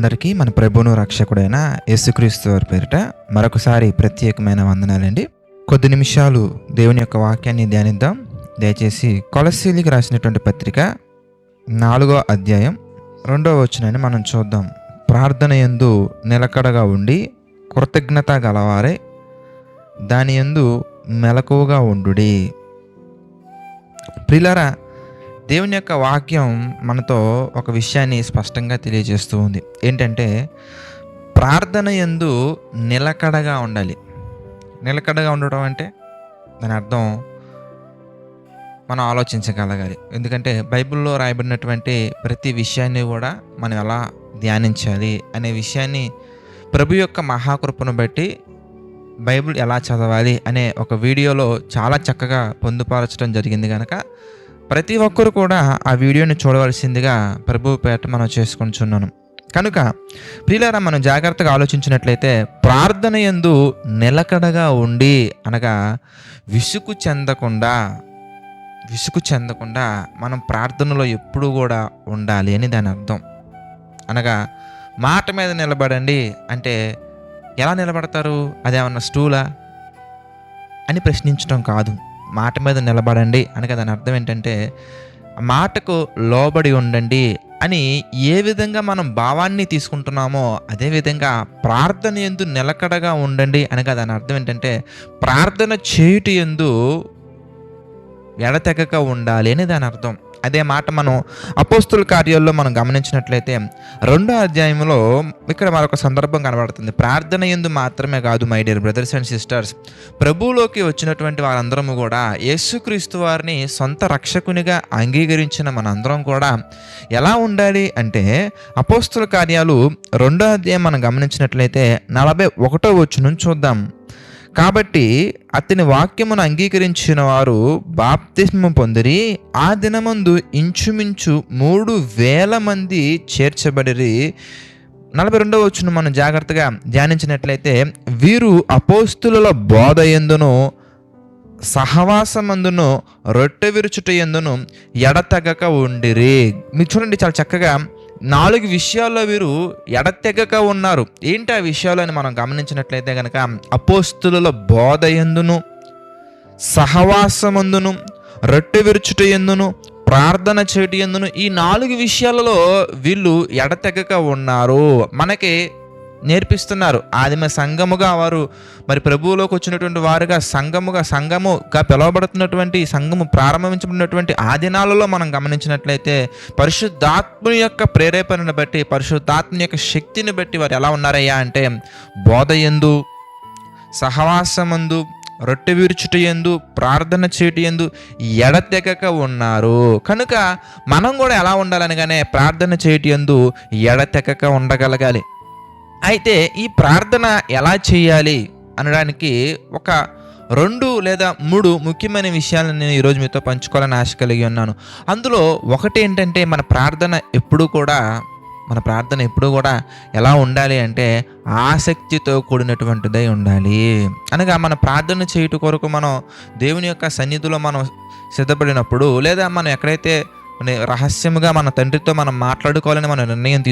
అందరికీ మన ప్రభువును రక్షకుడైన యేసుక్రీస్తు వారి పేరిట మరొకసారి ప్రత్యేకమైన వందనాలండి. కొద్ది నిమిషాలు దేవుని యొక్క వాక్యాన్ని ధ్యానిద్దాం. దయచేసి కొలస్సీలకు రాసినటువంటి పత్రిక 4వ అధ్యాయం 2వ వచనాన్ని మనం చూద్దాం. ప్రార్థన యందు నిలకడగా ఉండి కృతజ్ఞత గలవారే దాని యందు మెలకువగా ఉండుడి. ప్రియులారా, దేవుని యొక్క వాక్యం మనతో ఒక విషయాన్ని స్పష్టంగా తెలియజేస్తూ ఉంది. ఏంటంటే ప్రార్థన యందు నిలకడగా ఉండాలి. నిలకడగా ఉండడం అంటే దాని అర్థం మనం ఆలోచించగలగాలి. ఎందుకంటే బైబిల్లో రాయబడినటువంటి ప్రతి విషయాన్ని కూడా మనం ఎలా ధ్యానించాలి అనే విషయాన్ని ప్రభు యొక్క మహాకృపను బట్టి బైబిల్ ఎలా చదవాలి అనే ఒక వీడియోలో చాలా చక్కగా పొందుపరచడం జరిగింది. కనుక ప్రతి ఒక్కరు కూడా ఆ వీడియోని చూడవలసిందిగా ప్రభువు పేట మనం చేసుకుంటున్నాను. కనుక ప్రియులారా, మనం జాగ్రత్తగా ఆలోచించినట్లయితే ప్రార్థన యందు నిలకడగా ఉండి అనగా విసుగు చెందకుండా మనం ప్రార్థనలో ఎప్పుడు కూడా ఉండాలి అని దాని అర్థం. అనగా మాట మీద నిలబడండి అంటే ఎలా నిలబడతారు? అదేమన్నా స్టూలా అని ప్రశ్నించడం కాదు. మాట మీద నిలబడండి అనగా దాని అర్థం ఏంటంటే మాటకు లోబడి ఉండండి అని ఏ విధంగా మనం భావాన్ని తీసుకుంటున్నామో అదేవిధంగా ప్రార్థన యందు నిలకడగా ఉండండి అనగా దాని అర్థం ఏంటంటే ప్రార్థన చేయుట యందు ఎడతెగక ఉండాలి అని దాని అర్థం. అదే మాట మనం అపోస్తుల కార్యాల్లో మనం గమనించినట్లయితే 2వ అధ్యాయంలో ఇక్కడ మరొక సందర్భం కనబడుతుంది. ప్రార్థన యందు మాత్రమే కాదు my dear brothers and sisters, ప్రభువులోకి వచ్చినటువంటి వారందరము కూడా యేసుక్రీస్తు వారిని సొంత రక్షకునిగా అంగీకరించిన మనందరం కూడా ఎలా ఉండాలి అంటే అపోస్తుల కార్యాలు 2వ అధ్యాయం మనం గమనించినట్లయితే 41వ వచనం చూద్దాం. కాబట్టి అతని వాక్యమును అంగీకరించిన వారు బాప్తిస్మము పొందిరి. ఆ దినమందు ఇంచుమించు 3,000 మంది చేర్చబడిరి. 42వ వచనం మనం జాగ్రత్తగా ధ్యానించినట్లయితే వీరు అపోస్తుల బోధ యందును సహవాసమందును రొట్టె విరుచుట యందును ఎడతెగక ఉండిరి. మీరు చూడండి, చాలా చక్కగా 4 విషయాల్లో వీరు ఎడతెగక ఉన్నారు. ఏంటి ఆ విషయాలు అని మనం గమనించినట్లయితే కనుక అపోస్తుల బోధ యందును సహవాసమందును రొట్టె విరుచుట యందును ప్రార్థన చేయటి యందును ఈ 4 విషయాలలో వీళ్ళు ఎడతెగక ఉన్నారు. మనకి నేర్పిస్తున్నారు. ఆదిమ సంఘముగా వారు మరి ప్రభువులోకి వచ్చినటువంటి వారుగా సంఘముగా పిలువబడుతున్నటువంటి సంఘము ప్రారంభించబడినటువంటి ఆ దినాలలో మనం గమనించినట్లయితే పరిశుద్ధాత్మ యొక్క ప్రేరేపణను బట్టి పరిశుద్ధాత్మ యొక్క శక్తిని బట్టి వారు ఎలా ఉన్నారయ్యా అంటే బోధయందు సహవాసమందు రొట్టె విరుచుట యందు ప్రార్థన చేయటి యందు ఎడతెగక ఉన్నారు. కనుక మనం కూడా ఎలా ఉండాలనగానే ప్రార్థన చేయటి యందు ఎడతెగక ఉండగలగాలి. అయితే ఈ ప్రార్థన ఎలా చేయాలి అనడానికి ఒక 2 లేదా 3 ముఖ్యమైన విషయాలను నేను ఈరోజు మీతో పంచుకోవాలని ఆశ కలిగి ఉన్నాను. అందులో ఒకటి ఏంటంటే మన ప్రార్థన ఎప్పుడూ కూడా ఎలా ఉండాలి అంటే ఆసక్తితో కూడినటువంటిదై ఉండాలి. అనగా మన ప్రార్థన చేయుట కొరకు మనం దేవుని యొక్క సన్నిధిలో మనం సిద్ధపడినప్పుడు లేదా మనం ఎక్కడైతే రహస్యముగా మన తండ్రితో మనం మాట్లాడుకోవాలని మనం నిర్ణయం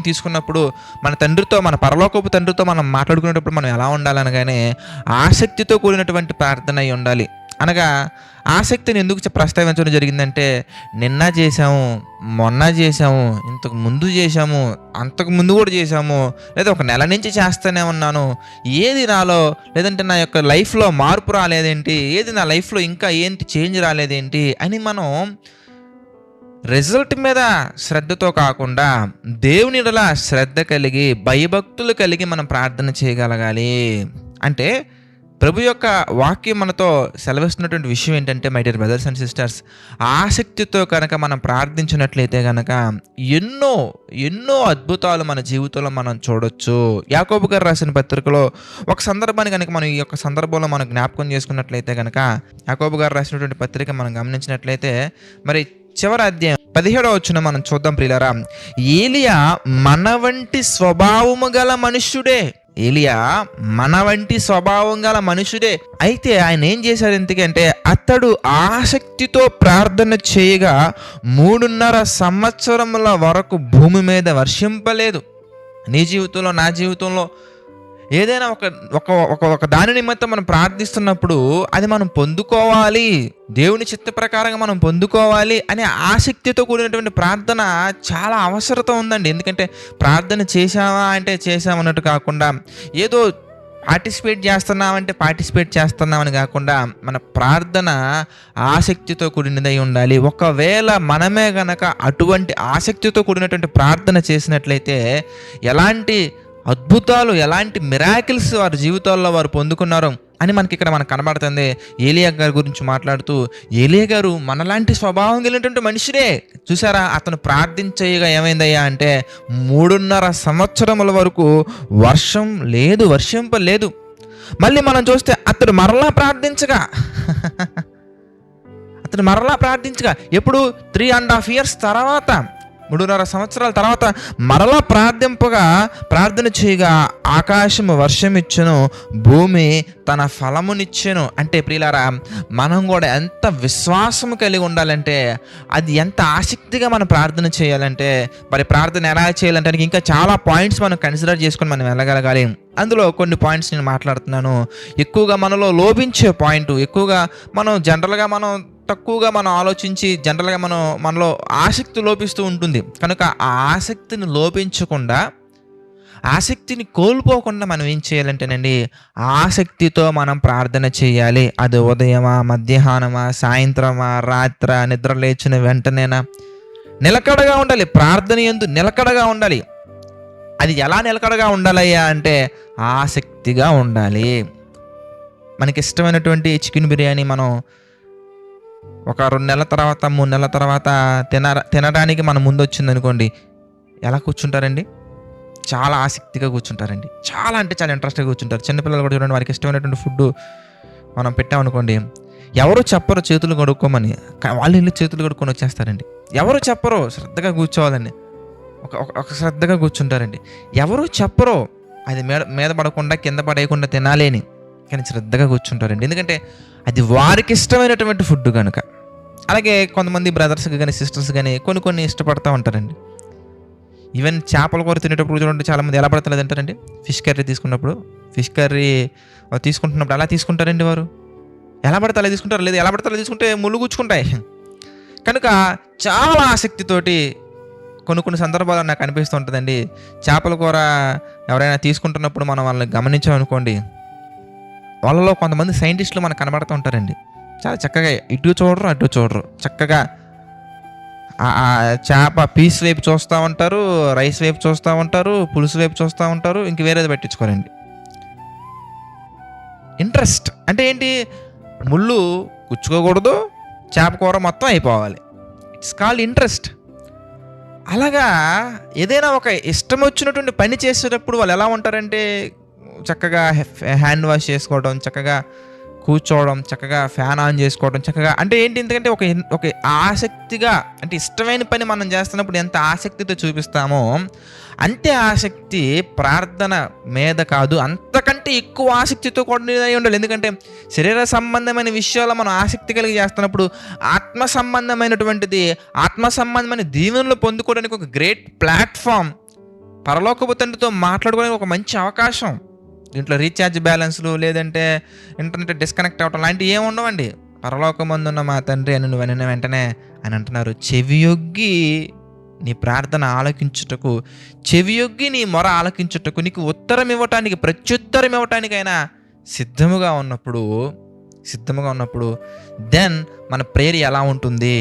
తీసుకున్నప్పుడు మన తండ్రితో మన పరలోకపు తండ్రితో మనం మాట్లాడుకునేటప్పుడు మనం ఎలా ఉండాలనగానే ఆసక్తితో కూడినటువంటి ప్రార్థన అయి ఉండాలి. అనగా ఆసక్తిని ఎందుకు ప్రస్తావించడం జరిగిందంటే నిన్న చేసాము, మొన్న చేసాము, ఇంతకు ముందు చేసాము, అంతకు ముందు కూడా చేసాము, లేదా ఒక నెల నుంచి చేస్తూనే ఉన్నాను, ఏది నాలో లేదంటే నా యొక్క లైఫ్లో మార్పు రాలేదేంటి, ఏది నా లైఫ్లో ఇంకా ఏంటి చేంజ్ రాలేదేంటి అని మనం రిజల్ట్ మీద శ్రద్ధతో కాకుండా దేవుని యెడల శ్రద్ధ కలిగి భయభక్తులు కలిగి మనం ప్రార్థన చేయగలగాలి. అంటే ప్రభు యొక్క వాక్యం మనతో సెలవిస్తున్నటువంటి విషయం ఏంటంటే my dear brothers and sisters, ఆసక్తితో కనుక మనం ప్రార్థించినట్లయితే కనుక ఎన్నో అద్భుతాలు మన జీవితంలో మనం చూడొచ్చు. యాకోబు గారు రాసిన పత్రికలో ఒక సందర్భాన్ని కనుక మనం ఈ యొక్క సందర్భంలో మనం జ్ఞాపకం చేసుకున్నట్లయితే కనుక యాకోబు గారు రాసినటువంటి పత్రిక మనం గమనించినట్లయితే మరి చివరి అధ్యాయం 17వ వచనం మనం చూద్దాం. ప్రియులారా, ఏలియా మన వంటి స్వభావము గల మనుష్యుడే. ఏలియా మన వంటి స్వభావం గల మనుషుడే. అయితే ఆయన ఏం చేశాడు ఎందుకంటే, అతడు ఆసక్తితో ప్రార్థన చేయగా 3.5 సంవత్సరముల వరకు భూమి మీద వర్షింపలేదు. నీ జీవితంలో, నా జీవితంలో ఏదైనా ఒక దాని నిమిత్తం మనం ప్రార్థిస్తున్నప్పుడు అది మనం పొందుకోవాలి, దేవుని చిత్త ప్రకారంగా మనం పొందుకోవాలి అనే ఆసక్తితో కూడినటువంటి ప్రార్థన చాలా అవసరత ఉందండి. ఎందుకంటే ప్రార్థన చేశామా అంటే చేసామన్నట్టు కాకుండా, ఏదో పార్టిసిపేట్ చేస్తున్నామని కాకుండా, మన ప్రార్థన ఆసక్తితో కూడినదై ఉండాలి. ఒకవేళ మనమే గనక అటువంటి ఆసక్తితో కూడినటువంటి ప్రార్థన చేసినట్లయితే ఎలాంటి అద్భుతాలు, ఎలాంటి మిరాకిల్స్ వారి జీవితాల్లో వారు పొందుకున్నారు అని మనకి కనబడుతుంది. ఏలియా గారి గురించి మాట్లాడుతూ, ఏలియా గారు మనలాంటి స్వభావం కలిగినటువంటి మనిషిడే. చూసారా, అతను ప్రార్థించగా ఏమైందయ్యా అంటే 3.5 సంవత్సరముల వరకు వర్షింపలేదు. మళ్ళీ మనం చూస్తే అతడు మరలా ప్రార్థించగా ఎప్పుడు 3.5 years తర్వాత, 3.5 సంవత్సరాల తర్వాత మరలా ప్రార్థన చేయగా ఆకాశము వర్షం ఇచ్చెను, భూమి తన ఫలమునిచ్చెను. అంటే ప్రియులారా, మనం కూడా ఎంత విశ్వాసం కలిగి ఉండాలంటే, అది ఎంత ఆసక్తిగా మనం ప్రార్థన చేయాలంటే, మరి ప్రార్థన ఎలా చేయాలంటే ఇంకా చాలా పాయింట్స్ మనం కన్సిడర్ చేసుకొని మనం వెళ్ళగలగాలి. అందులో కొన్ని పాయింట్స్ నేను మాట్లాడుతున్నాను. ఎక్కువగా మనలో లోపించే పాయింట్, ఎక్కువగా తక్కువగా మనం ఆలోచించి జనరల్గా మనలో ఆసక్తి లోపిస్తూ ఉంటుంది. కనుక ఆ ఆసక్తిని లోపించకుండా, ఆసక్తిని కోల్పోకుండా మనం ఏం చేయాలంటేనండి, ఆసక్తితో మనం ప్రార్థన చేయాలి. అది ఉదయమా, మధ్యాహ్నమా, సాయంత్రమా, రాత్ర, నిద్ర లేచిన వెంటనేనా, నిలకడగా ఉండాలి. ప్రార్థన యందు నిలకడగా ఉండాలి. అది ఎలా నిలకడగా ఉండాలయ్యా అంటే ఆసక్తిగా ఉండాలి. మనకి ఇష్టమైనటువంటి చికెన్ బిర్యానీ మనం ఒక 2 నెలల తర్వాత, 3 నెలల తర్వాత తినడానికి మన ముందు వచ్చింది అనుకోండి, ఎలా కూర్చుంటారండి? చాలా ఆసక్తిగా కూర్చుంటారండి. చాలా అంటే చాలా ఇంట్రెస్ట్గా కూర్చుంటారు. చిన్నపిల్లలు కూడా చూడండి, వారికి ఇష్టమైనటువంటి ఫుడ్ మనం పెట్టామనుకోండి, ఎవరు చెప్పరు చేతులు కడుక్కోమని, వాళ్ళు ఇల్లు చేతులు కడుక్కొని వచ్చేస్తారండి. ఎవరు చెప్పరు శ్రద్ధగా కూర్చోవాలండి, ఒక శ్రద్ధగా కూర్చుంటారండి. ఎవరు చెప్పరు అది మీద పడకుండా, కింద పడేయకుండా తినాలి అని, కానీ శ్రద్ధగా కూర్చుంటారండి. ఎందుకంటే అది వారికి ఇష్టమైనటువంటి ఫుడ్ కనుక. అలాగే కొంతమంది బ్రదర్స్కి కానీ సిస్టర్స్ కానీ కొన్ని ఇష్టపడుతూ ఉంటారండి. ఈవెన్ చేపల కూర తినేటప్పుడు చూడండి, చాలామంది ఎలా పడతలేదు అంటారండి. ఫిష్ కర్రీ తీసుకుంటున్నప్పుడు అలా తీసుకుంటారండి. వారు ఎలా పడితే అలా తీసుకుంటారు, లేదు ఎలా పడితే అలా తీసుకుంటే ముళ్ళు గుచ్చుకుంటాయి. కనుక చాలా ఆసక్తితోటి కొన్ని సందర్భాలు నాకు అనిపిస్తూ ఉంటుందండి. చేపల కూర ఎవరైనా తీసుకుంటున్నప్పుడు మనం వాళ్ళని గమనించామనుకోండి, వాళ్ళలో కొంతమంది సైంటిస్టులు మనకు కనబడుతూ ఉంటారండి. చాలా చక్కగా ఇటు చూడరు అటు చూడరు, చక్కగా ఆ చేప పీస్ వైపు చూస్తూ ఉంటారు, రైస్ వైపు చూస్తూ ఉంటారు, పులుసు వైపు చూస్తూ ఉంటారు, ఇంక వేరేది పెట్టించుకోరండి. ఇంట్రెస్ట్ అంటే ఏంటి? ముళ్ళు గుచ్చుకోకూడదు, చేప కూర మొత్తం అయిపోవాలి. It's called interest. అలాగా ఏదైనా ఒక ఇష్టం వచ్చినటువంటి పని చేసేటప్పుడు వాళ్ళు ఎలా ఉంటారంటే, చక్కగా హ్యాండ్ వాష్ చేసుకోవడం, చక్కగా కూర్చోవడం, చక్కగా ఫ్యాన్ ఆన్ చేసుకోవడం, చక్కగా అంటే ఏంటి, ఎందుకంటే ఒక ఆసక్తిగా, అంటే ఇష్టమైన పని మనం చేస్తున్నప్పుడు ఎంత ఆసక్తితో చూపిస్తామో అంతే ఆసక్తి ప్రార్థన మీద కాదు, అంతకంటే ఎక్కువ ఆసక్తితో కూడా ఉండాలి. ఎందుకంటే శరీర సంబంధమైన విషయాల్లో మనం ఆసక్తి కలిగి చేస్తున్నప్పుడు ఆత్మ సంబంధమైన దీవెనలు పొందుకోవడానికి ఒక గ్రేట్ ప్లాట్ఫామ్, పరలోకపు తండ్రితో మాట్లాడుకోవడానికి ఒక మంచి అవకాశం. దీంట్లో రీఛార్జ్ బ్యాలెన్స్లు, లేదంటే ఇంటర్నెట్ డిస్కనెక్ట్ అవ్వటం లాంటివి ఏమి ఉండవండి. పరలోకమందున్న మా తండ్రి అని నువ్వు అనిన వెంటనే అని అంటున్నారు, చెవియొగ్గి నీ ప్రార్థన ఆలకించుటకు, చెవియొగ్గి నీ మొర ఆలకించుటకు, నీకు ఉత్తరం ఇవ్వటానికి, ప్రత్యుత్తరం ఇవ్వటానికైనా సిద్ధముగా ఉన్నప్పుడు దెన్ మన ప్రేయర్ ఎలా ఉంటుంది?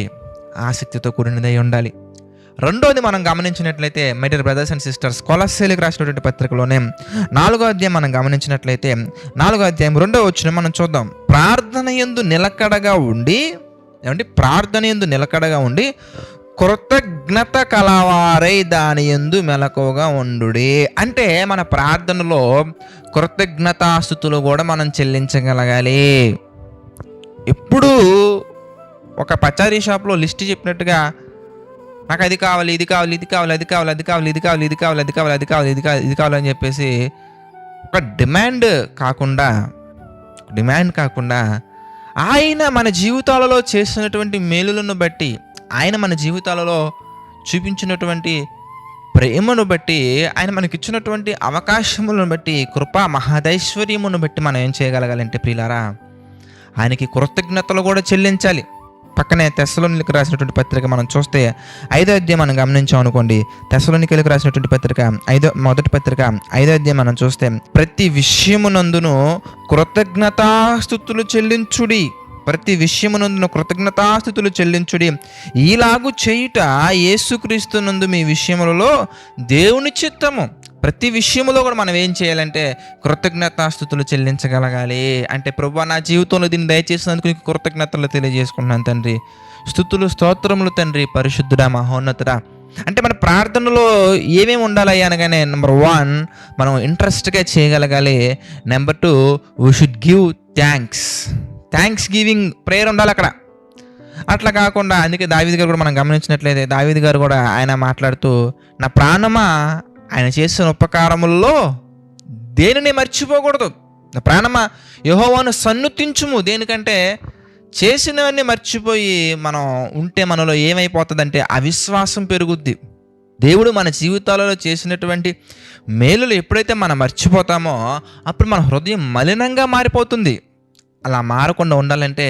ఆసక్తితో కూడినదై ఉండాలి. రెండోది మనం గమనించినట్లయితే, my dear brothers and sisters, కొలస్సీలకు రాసినటువంటి పత్రికలోనే 4వ అధ్యాయం మనం గమనించినట్లయితే, 4వ అధ్యాయం 2వ వచనం మనం చూద్దాం. ప్రార్థన యందు నిలకడగా ఉండి కృతజ్ఞత కలవారై దాని యందు మెలకువగా ఉండుడి. అంటే మన ప్రార్థనలో కృతజ్ఞతాస్తుతులు కూడా మనం చెల్లించగలగాలి. ఎప్పుడూ ఒక పచారీ షాప్లో లిస్ట్ చెప్పినట్టుగా నాకు అది కావాలి, ఇది కావాలి, ఇది కావాలి, అది కావాలి, అది కావాలి, ఇది కావాలి, ఇది కావాలి, అది కావాలి, అది కావాలి, ఇది కావాలి అని చెప్పేసి ఒక డిమాండ్ కాకుండా ఆయన మన జీవితాలలో చేసినటువంటి మేలులను బట్టి, ఆయన మన జీవితాలలో చూపించినటువంటి ప్రేమను బట్టి, ఆయన మనకిచ్చినటువంటి అవకాశములను బట్టి, కృపా మహాదైశ్వర్యమును బట్టి మనం ఏం చేయగలగాలంటే ప్రియులారా, ఆయనకి కృతజ్ఞతలు కూడా చెల్లించాలి. పక్కనే తెస్సలోనికీయులకు రాసినటువంటి పత్రిక మనం చూస్తే 5వ అధ్యాయం మనం గమనించాం అనుకోండి. తెస్సలోనికీయులకు రాసినటువంటి పత్రిక మొదటి పత్రిక 5వ అధ్యాయం మనం చూస్తే, ప్రతి విషయమునందును కృతజ్ఞతాస్తుతులు చెల్లించుడి, ప్రతి విషయమునందును కృతజ్ఞతాస్తుతులు చెల్లించుడి, ఈలాగు చేయుట యేసుక్రీస్తునందు మీ విషయములలో దేవుని చిత్తము. ప్రతి విషయంలో కూడా మనం ఏం చేయాలంటే కృతజ్ఞతాస్తుతులు చెల్లించగలగాలి. అంటే ప్రభువా, నా జీవితంలో దీన్ని దయచేసినందుకు నీకు కృతజ్ఞతలు తెలియజేసుకున్నాను తండ్రి, స్తుతులు స్తోత్రములు తండ్రి, పరిశుద్ధుడా మహోన్నతుడా. అంటే మన ప్రార్థనలో ఏమేమి ఉండాలి అనగానే, నెంబర్ 1 మనం ఇంట్రెస్ట్గా చేయగలగాలి. Number 2 we should give thanks giving prayer ఉండాలి అక్కడ. అట్లా కాకుండా, అందుకే దావీదు గారు కూడా మనం గమనించినట్లయితే, దావీదు గారు కూడా ఆయన మాట్లాడుతూ, నా ప్రాణమా ఆయన చేసిన ఉపకారముల్లో దేనిని మర్చిపోకూడదు, నా ప్రాణమా యెహోవాను సన్నుతించుము. దేనికంటే చేసినవన్నీ మర్చిపోయి మనం ఉంటే మనలో ఏమైపోతుందంటే అవిశ్వాసం పెరుగుద్ది. దేవుడు మన జీవితాలలో చేసినటువంటి మేలులు ఎప్పుడైతే మనం మర్చిపోతామో అప్పుడు మన హృదయం మలినంగా మారిపోతుంది. అలా మారకుండా ఉండాలంటే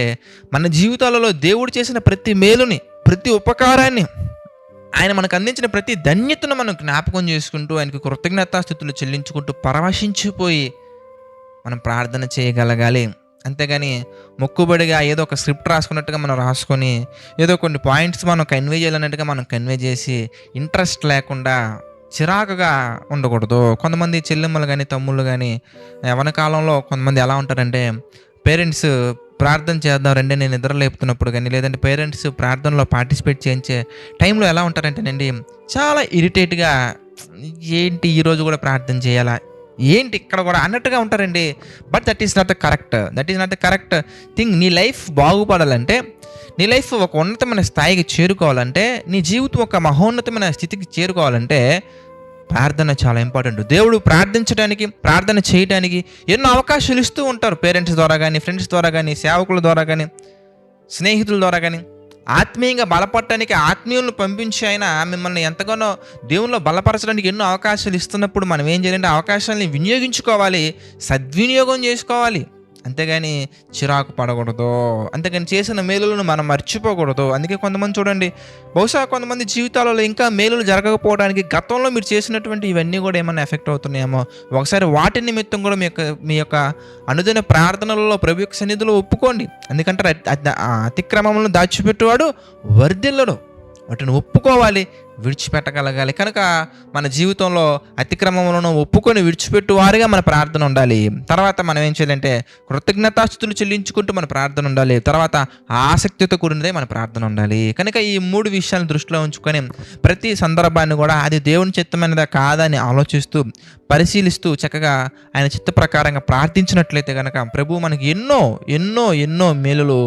మన జీవితాలలో దేవుడు చేసిన ప్రతి మేలుని, ప్రతి ఉపకారాన్ని, ఆయన మనకు అందించిన ప్రతి ధన్యతను మనం జ్ఞాపకం చేసుకుంటూ, ఆయనకు కృతజ్ఞతాస్తుతులు చెల్లించుకుంటూ పరవశించిపోయి మనం ప్రార్థన చేయగలగాలి. అంతేగాని మొక్కుబడిగా ఏదో ఒక స్క్రిప్ట్ రాసుకున్నట్టుగా మనం రాసుకొని, ఏదో కొన్ని పాయింట్స్ మనం కన్వే చేయాలన్నట్టుగా మనం కన్వే చేసి ఇంట్రెస్ట్ లేకుండా చిరాకుగా ఉండకూడదు. కొంతమంది చెల్లెమ్మలు కానీ తమ్ముళ్ళు కానీ యవ్వన కాలంలో కొంతమంది ఎలా ఉంటారంటే, పేరెంట్స్ ప్రార్థన చేద్దాం రండి నేను నిద్ర లేపుతున్నప్పుడు కానీ, లేదంటే పేరెంట్స్ ప్రార్థనలో పార్టిసిపేట్ చేయించే టైంలో ఎలా ఉంటారంటేనండి, చాలా ఇరిటేట్గా, ఏంటి ఈరోజు కూడా ప్రార్థన చేయాలా, ఏంటి ఇక్కడ కూడా అన్నట్టుగా ఉంటారండి. But that is not the correct thing. నీ లైఫ్ బాగుపడాలంటే, నీ లైఫ్ ఒక ఉన్నతమైన స్థాయికి చేరుకోవాలంటే, నీ జీవితం ఒక మహోన్నతమైన స్థితికి చేరుకోవాలంటే ప్రార్థన చాలా ఇంపార్టెంట్. దేవుడు ప్రార్థన చేయడానికి ఎన్నో అవకాశాలు ఇస్తూ ఉంటారు. పేరెంట్స్ ద్వారా కానీ, ఫ్రెండ్స్ ద్వారా కానీ, సేవకుల ద్వారా కానీ, స్నేహితుల ద్వారా కానీ. ఆత్మీయంగా బలపడటానికి ఆత్మీయులను పంపించి ఆయన మిమ్మల్ని ఎంతగానో దేవుల్లో బలపరచడానికి ఎన్నో అవకాశాలు ఇస్తున్నప్పుడు మనం ఏం చేయాలంటే అవకాశాలని వినియోగించుకోవాలి, సద్వినియోగం చేసుకోవాలి. అంతేగాని చిరాకు పడకూడదు, అంతేగాని చేసిన మేలులను మనం మర్చిపోకూడదు. అందుకే కొంతమంది చూడండి, బహుశా కొంతమంది జీవితాలలో ఇంకా మేలులు జరగకపోవడానికి గతంలో మీరు చేసినటువంటి ఇవన్నీ కూడా ఏమైనా ఎఫెక్ట్ అవుతున్నాయేమో. ఒకసారి వాటి నిమిత్తం కూడా మీ యొక్క అనుదిన ప్రార్థనలలో ప్రభు యొక్క సన్నిధిలో ఒప్పుకోండి. ఎందుకంటే అతిక్రమములను దాచిపెట్టువాడు వర్ధిల్లడు. వాటిని ఒప్పుకోవాలి, విడిచిపెట్టగలగాలి. కనుక మన జీవితంలో అతిక్రమములను ఒప్పుకొని విడిచిపెట్టువారుగా మన ప్రార్థన ఉండాలి. తర్వాత మనం ఏం చేయాలంటే కృతజ్ఞతాస్తుతులు చెల్లించుకుంటూ మన ప్రార్థన ఉండాలి. తర్వాత ఆసక్తితో కూడినదే మన ప్రార్థన ఉండాలి. కనుక ఈ 3 విషయాలను దృష్టిలో ఉంచుకొని ప్రతి సందర్భాన్ని కూడా అది దేవుని చిత్తమైనదా కాదని ఆలోచిస్తూ, పరిశీలిస్తూ చక్కగా ఆయన చిత్త ప్రకారంగా ప్రార్థించినట్లయితే కనుక ప్రభు మనకి ఎన్నో ఎన్నో ఎన్నో మేలులు,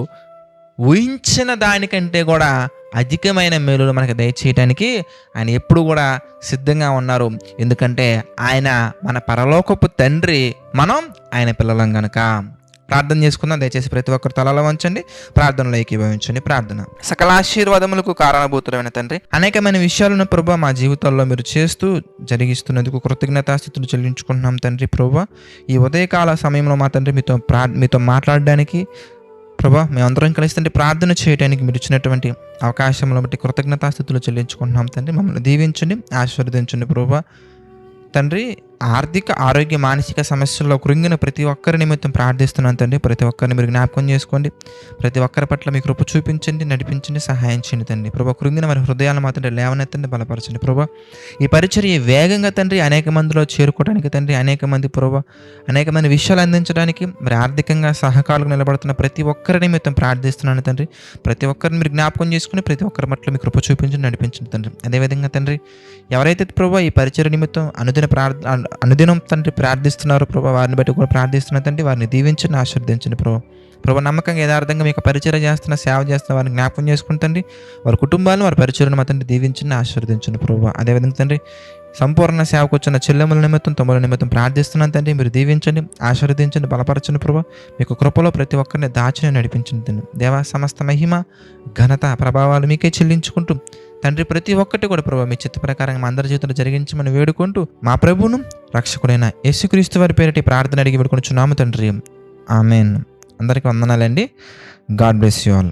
ఊహించిన దానికంటే కూడా అధికమైన మేలులు మనకు దయచేయడానికి ఆయన ఎప్పుడు కూడా సిద్ధంగా ఉన్నారు. ఎందుకంటే ఆయన మన పరలోకపు తండ్రి, మనం ఆయన పిల్లలం కనుక. ప్రార్థన చేసుకుందాం. దయచేసి ప్రతి ఒక్కరు తలలో వంచండి, ప్రార్థనలో ఏకీభవించండి. ప్రార్థన. సకల ఆశీర్వాదములకు కారణభూతులైన తండ్రి, అనేకమైన విషయాలను ప్రభు మా జీవితాల్లో మీరు చేస్తూ జరిగిస్తున్నందుకు కృతజ్ఞతాస్తుతులు చెల్లించుకుంటున్నాం తండ్రి. ప్రభు ఈ ఉదయకాల సమయంలో మా తండ్రి మీతో మాట్లాడడానికి ప్రభా, మేమందరం కలిసి తండ్రి ప్రార్థన చేయడానికి మీరు ఇచ్చినటువంటి అవకాశంలో బట్టి కృతజ్ఞతాస్తుతులు చెల్లించుకుంటున్నాం తండ్రి. మమ్మల్ని దీవించండి, ఆశీర్వదించండి ప్రభా. తండ్రి, ఆర్థిక, ఆరోగ్య, మానసిక సమస్యల్లో కృంగిన ప్రతి ఒక్కరి నిమిత్తం ప్రార్థిస్తున్నాను తండ్రి. ప్రతి ఒక్కరిని మీరు జ్ఞాపకం చేసుకోండి. ప్రతి ఒక్కరి పట్ల మీ కృప చూపించండి, నడిపించండి, సహాయం చేయండి తండ్రి. ప్రభా, కృంగిన వారి హృదయాలను మాత్రం లేవనెత్తండి, బలపరచండి ప్రభా. ఈ పరిచర్య వేగంగా తండ్రి అనేక మందిలో చేరుకోవడానికి తండ్రి, అనేక మంది విషయాలు అందించడానికి మరి ఆర్థికంగా సహకారులకు నిలబడుతున్న ప్రతి ఒక్కరి నిమిత్తం ప్రార్థిస్తున్నాను తండ్రి. ప్రతి ఒక్కరిని మీరు జ్ఞాపకం చేసుకుని ప్రతి ఒక్కరి పట్ల మీ కృప చూపించండి, నడిపించండి తండ్రి. అదేవిధంగా తండ్రి, ఎవరైతే ప్రభా ఈ పరిచర్య నిమిత్తం అనుదినం తండ్రి ప్రార్థిస్తున్నారు ప్రభా, వారిని బట్టి కూడా ప్రార్థిస్తున్నారు తండ్రి. వారిని దీవించండి, ఆశీర్వదించండి ప్రభా. నమ్మకంగా యథార్థంగా మీకు పరిచర్య చేస్తున్న, సేవ చేస్తున్న వారిని జ్ఞాపకం చేసుకుంటండి. వారి కుటుంబాలను, వారి పరిచర్యను మా తండ్రి దీవించండి, ఆశీర్వదించండి ప్రభా. అదేవిధంగా తండ్రి, సంపూర్ణ సేవకు వచ్చిన చెల్లెముల నిమిత్తం, తమ్ముల నిమిత్తం ప్రార్థిస్తున్నాను తండ్రి. మీరు దీవించండి, ఆశీర్వదించండి, బలపరచండి ప్రభా. మీకు కృపలో ప్రతి ఒక్కరిని దాచిని నడిపించండి తండ్రి. దేవా, సమస్త మహిమ, ఘనత, ప్రభావాలు మీకే చెల్లించుకుంటూ తండ్రి, ప్రతి ఒక్కటి కూడా ప్రభావ మీ చిత్త ప్రకారంగా మా అందరి జీవితంలో జరిగించమని వేడుకుంటూ మా ప్రభువును రక్షకుడైన యేసుక్రీస్తు వారి పేరిట ప్రార్థన అడిగి వేడుకొనుచున్నాము తండ్రి. ఆమెన్. అందరికీ వందనాలండి. God bless you all.